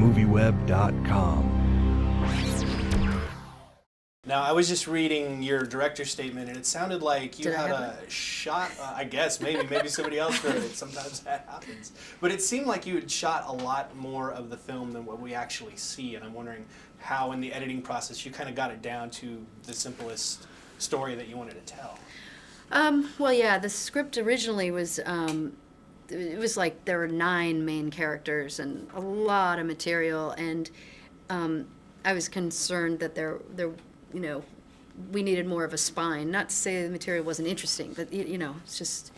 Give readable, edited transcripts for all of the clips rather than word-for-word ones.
MovieWeb.com. Now, I was just reading your director's statement, and it sounded like you had a shot, I guess, maybe somebody else wrote it. Sometimes that happens. But it seemed like you had shot a lot more of the film than what we actually see, and I'm wondering how in the editing process you kind of got it down to the simplest story that you wanted to tell. Well, yeah, the script originally was, it was like there were 9 main characters and a lot of material, and I was concerned that there we needed more of a spine. Not to say the material wasn't interesting, but it's just,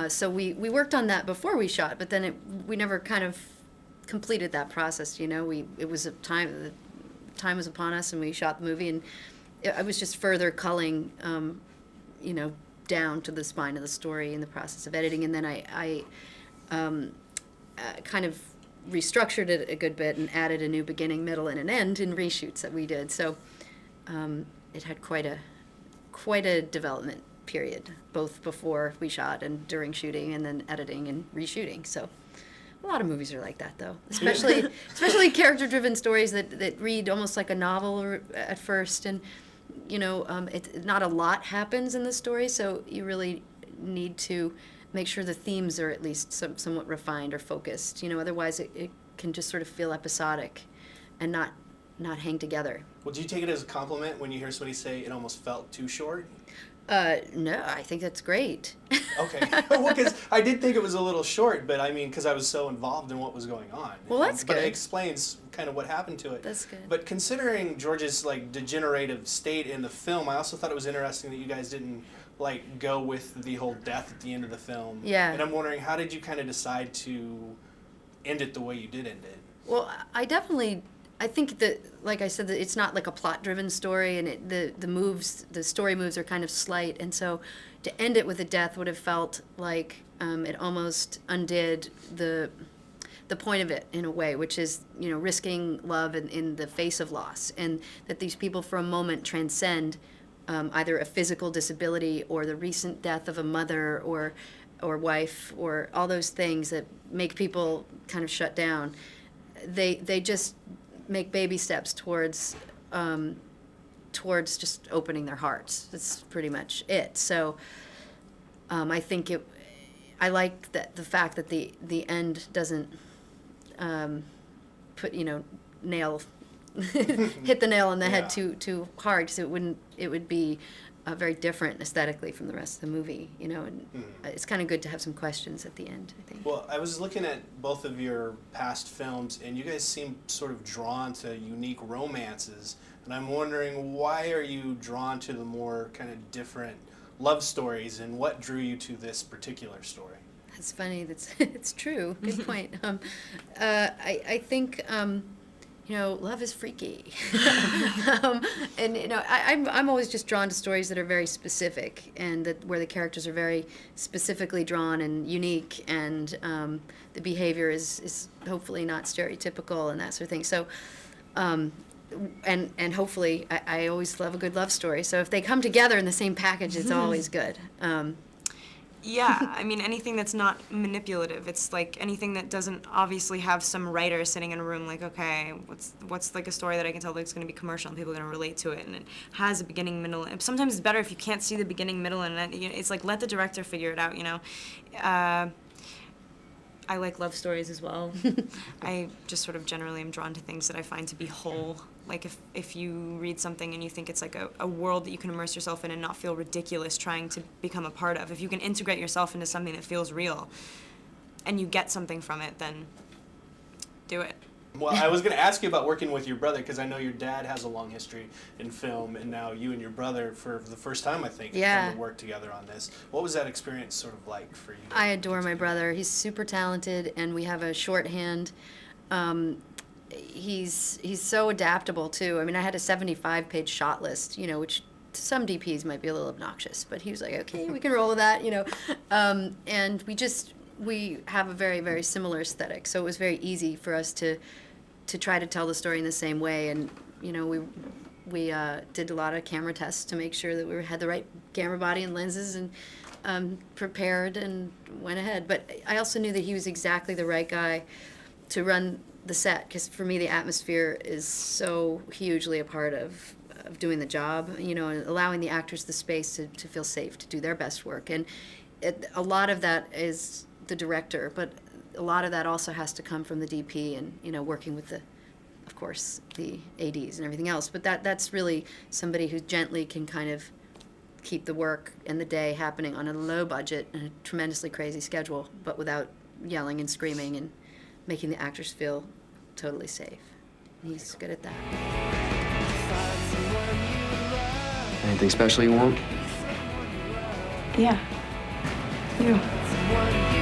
so we worked on that before we shot, but then we never kind of completed that process, it was the time was upon us and we shot the movie, and I was just further culling, down to the spine of the story in the process of editing, and then I kind of restructured it a good bit and added a new beginning, middle, and an end in reshoots that we did. So it had quite a development period, both before we shot and during shooting, and then editing and reshooting. So a lot of movies are like that, though, especially character-driven stories that read almost like a novel at first, and not a lot happens in the story, so you really need to make sure the themes are at least somewhat refined or focused. Otherwise it can just sort of feel episodic and not hang together. Well, do you take it as a compliment when you hear somebody say it almost felt too short? No, I think that's great. Okay. Well, because I did think it was a little short, but I mean, because I was so involved in what was going on. Well, that's good. But it good. explains kind of what happened to it. That's good. But considering George's degenerative state in the film, I also thought it was interesting that you guys didn't go with the whole death at the end of the film. Yeah. And I'm wondering, how did you kind of decide to end it the way you did end it? Well, I think that, like I said, that it's not like a plot-driven story, and the story moves are kind of slight, and so to end it with a death would have felt like it almost undid the point of it in a way, which is risking love in the face of loss, and that these people for a moment transcend either a physical disability or the recent death of a mother or wife or all those things that make people kind of shut down. They just make baby steps towards just opening their hearts. That's pretty much it. So I think I like the fact that the end doesn't put hit the nail on the head too hard, because it would be very different aesthetically from the rest of the movie, and it's kind of good to have some questions at the end, I think. Well, I was looking at both of your past films, and you guys seem sort of drawn to unique romances, and I'm wondering, why are you drawn to the more kind of different love stories, and what drew you to this particular story? That's funny. It's true. Good point. I think love is freaky, and I'm always just drawn to stories that are very specific, and where the characters are very specifically drawn and unique, and the behavior is hopefully not stereotypical and that sort of thing. So, and hopefully, I always love a good love story. So if they come together in the same package, it's always good. Yeah, I mean, anything that's not manipulative. It's like anything that doesn't obviously have some writer sitting in a room like, okay, what's like a story that I can tell that's going to be commercial and people are going to relate to it, and it has a beginning, middle, and sometimes it's better if you can't see the beginning, middle, and end. It's like, let the director figure it out, I like love stories as well. I just sort of generally am drawn to things that I find to be whole. Like if you read something and you think it's like a world that you can immerse yourself in and not feel ridiculous trying to become a part of, if you can integrate yourself into something that feels real and you get something from it, then do it. Well, I was going to ask you about working with your brother, because I know your dad has a long history in film, and now you and your brother, for the first time, I think, have worked together on this. What was that experience sort of like for you? I adore my brother. He's super talented, and we have a shorthand. He's so adaptable, too. I mean, I had a 75-page shot list, which to some DPs might be a little obnoxious, but he was like, okay, we can roll with that, and we have a very, very similar aesthetic, so it was very easy for us to try to tell the story in the same way, and we did a lot of camera tests to make sure that we had the right camera body and lenses, and prepared and went ahead. But I also knew that he was exactly the right guy to run the set, because for me the atmosphere is so hugely a part of doing the job, you know, and allowing the actors the space to feel safe, to do their best work. And a lot of that is the director, but a lot of that also has to come from the DP and, you know, working with of course, the ADs and everything else. But that's really somebody who gently can kind of keep the work and the day happening on a low budget and a tremendously crazy schedule, but without yelling and screaming and making the actors feel totally safe. He's good at that. Anything special you want? Yeah. You.